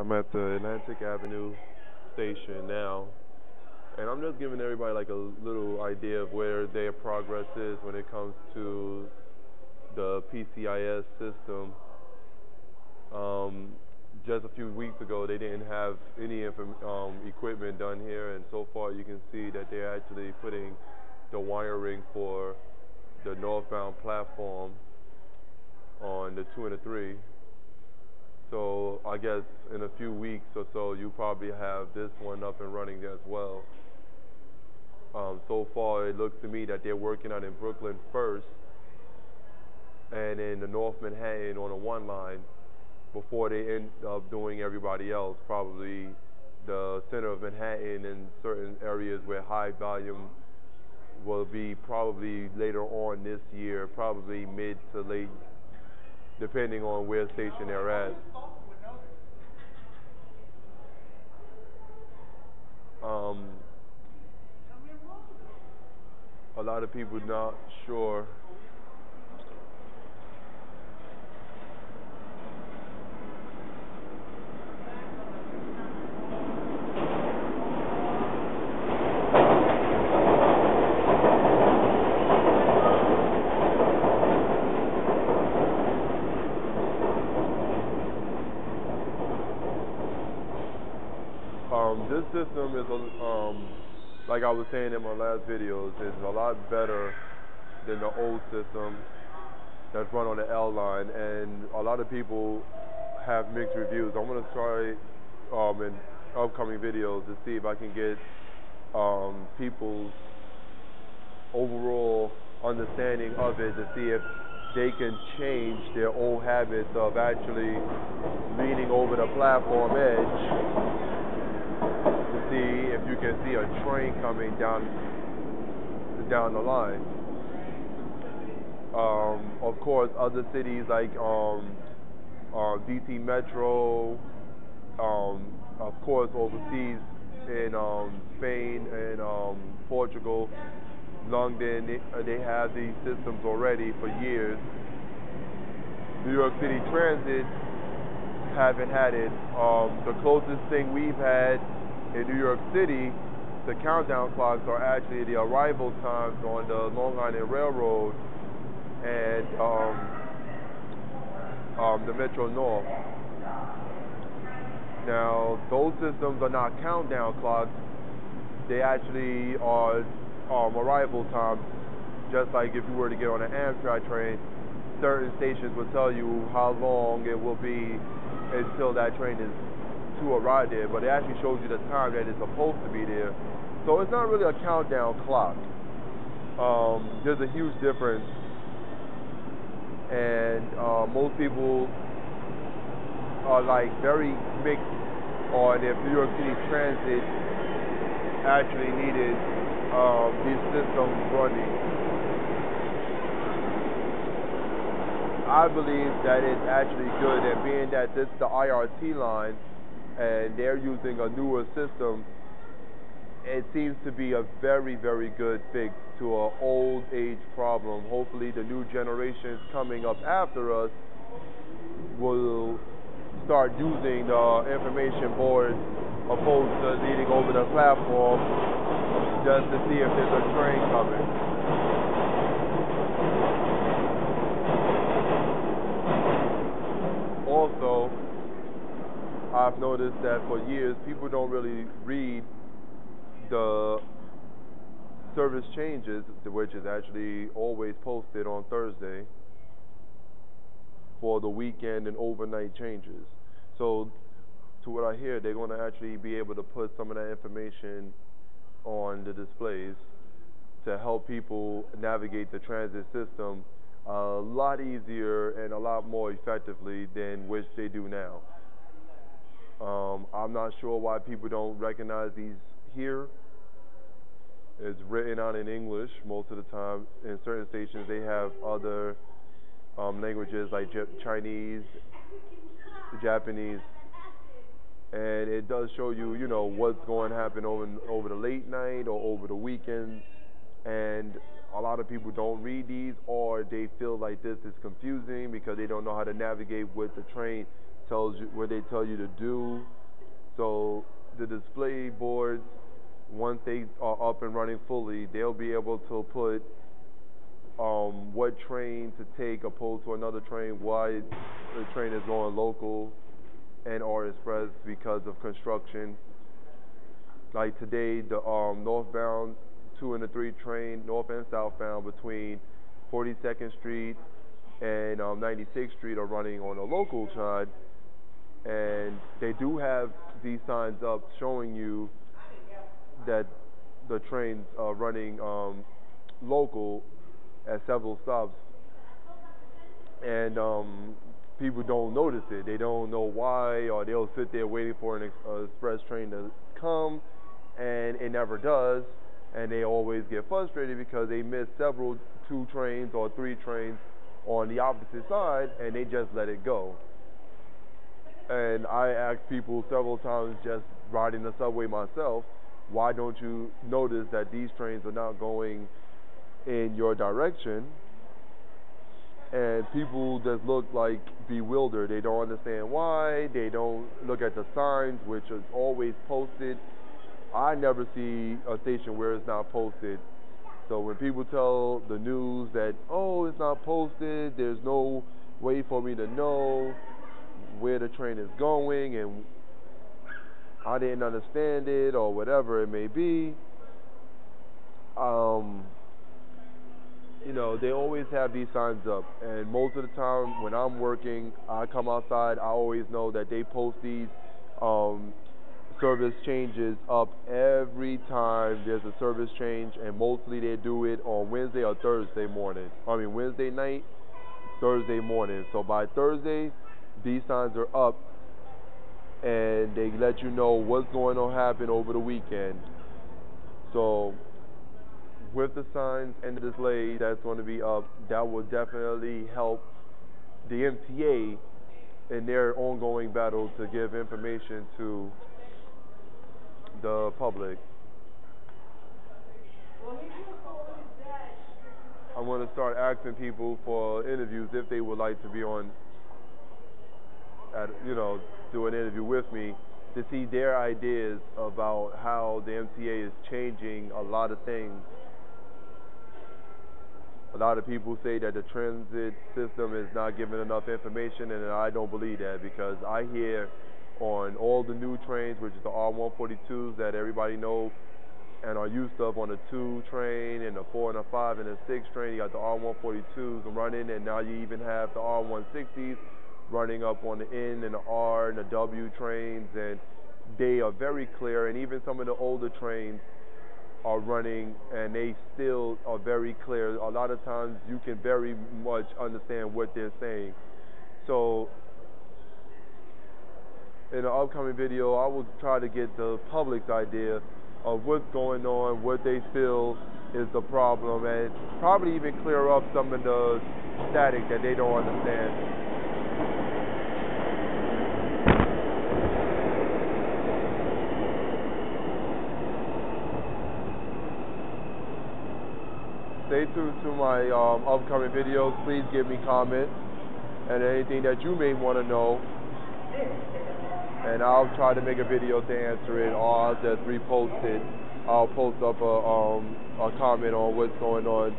I'm at the Atlantic Avenue station now, and I'm just giving everybody like a little idea of where their progress is when it comes to the PCIS system. Um, just a few weeks ago, they didn't have any equipment done here, and so far you can see that they're actually putting the wiring for the northbound platform on the 2 and the 3. So I guess in a few weeks or so, you probably have this one up and running as well. So far, it looks to me that they're working out in Brooklyn first, and in the North Manhattan on a one line before they end up doing everybody else. Probably the center of Manhattan and certain areas where high volume will be probably later on this year, probably mid to late, depending on where station they're at. Um, a lot of people not sure. This system is, like I was saying in my last videos, is a lot better than the old system that's run on the L line, and a lot of people have mixed reviews. I'm going to try in upcoming videos to see if I can get people's overall understanding of it, to see if they can change their old habits of actually leaning over the platform edge to see if you can see a train coming down the line. Of course, other cities like DC Metro, of course overseas in Spain and Portugal, London, they have these systems already for years. New York City Transit haven't had it. The closest thing we've had in New York City, the countdown clocks are actually the arrival times on the Long Island Railroad and the Metro North. Now, those systems are not countdown clocks. They actually are arrival times. Just like if you were to get on an Amtrak train, certain stations will tell you how long it will be until that train is to arrive there, but it actually shows you the time that it's supposed to be there. So it's not really a countdown clock. There's a huge difference, and most people are like very mixed on if New York City Transit actually needed these systems running. I believe that it's actually good, and being that this is the IRT line and they're using a newer system, it seems to be a very, very good fix to an old age problem. Hopefully the new generations coming up after us will start using the information board opposed to leaning over the platform just to see if there's a train coming. Also, I've noticed that for years people don't really read the service changes, which is actually always posted on Thursday for the weekend and overnight changes. So to what I hear, they're going to actually be able to put some of that information on the displays to help people navigate the transit system a lot easier and a lot more effectively than which they do now. I'm not sure why people don't recognize these here. It's written out in English most of the time. In certain stations, they have other languages like Chinese, Japanese, and it does show you, you know, what's going to happen over the late night or over the weekend. And a lot of people don't read these, or they feel like this is confusing because they don't know how to navigate with the train what they tell you to do. So the display boards, once they are up and running fully, they'll be able to put what train to take opposed to another train, why the train is going local and or express because of construction. Like today, the northbound 2 and the 3 train, north and southbound between 42nd Street and 96th Street are running on the local side, and they do have these signs up showing you that the trains are running local at several stops, and people don't notice it. They don't know why, or they'll sit there waiting for an express train to come, and it never does, and they always get frustrated because they miss 2 trains or 3 trains on the opposite side, and they just let it go. And I asked people several times, just riding the subway myself, why don't you notice that these trains are not going in your direction? And people just look like bewildered. They don't understand why. They don't look at the signs, which is always posted. I never see a station where it's not posted. So when people tell the news that, oh, it's not posted, there's no way for me to know where the train is going, and I didn't understand it, or whatever it may be, they always have these signs up. And most of the time when I'm working, I come outside, I always know that they post these service changes up every time there's a service change, and mostly they do it on Wednesday or Thursday morning. Wednesday night, Thursday morning. So by Thursday, these signs are up, and they let you know what's going to happen over the weekend. So with the signs and the display that's going to be up, that will definitely help the MTA in their ongoing battle to give information to the public. I'm going to start asking people for interviews if they would like to be on, do an interview with me to see their ideas about how the MTA is changing a lot of things. A lot of people say that the transit system is not giving enough information, and I don't believe that, because I hear on all the new trains, which is the R142s that everybody knows and are used to, on the 2 train and the 4 and the 5 and the 6 train, you got the R142s running, and now you even have the R160s running up on the N and the R and the W trains, and they are very clear. And even some of the older trains are running, and they still are very clear. A lot of times you can very much understand what they're saying. So in the upcoming video, I will try to get the public's idea of what's going on, what they feel is the problem, and probably even clear up some of the static that they don't understand. Stay tuned to my upcoming videos. Please give me comments and anything that you may want to know, and I'll try to make a video to answer it, or I'll just repost it. I'll post up a comment on what's going on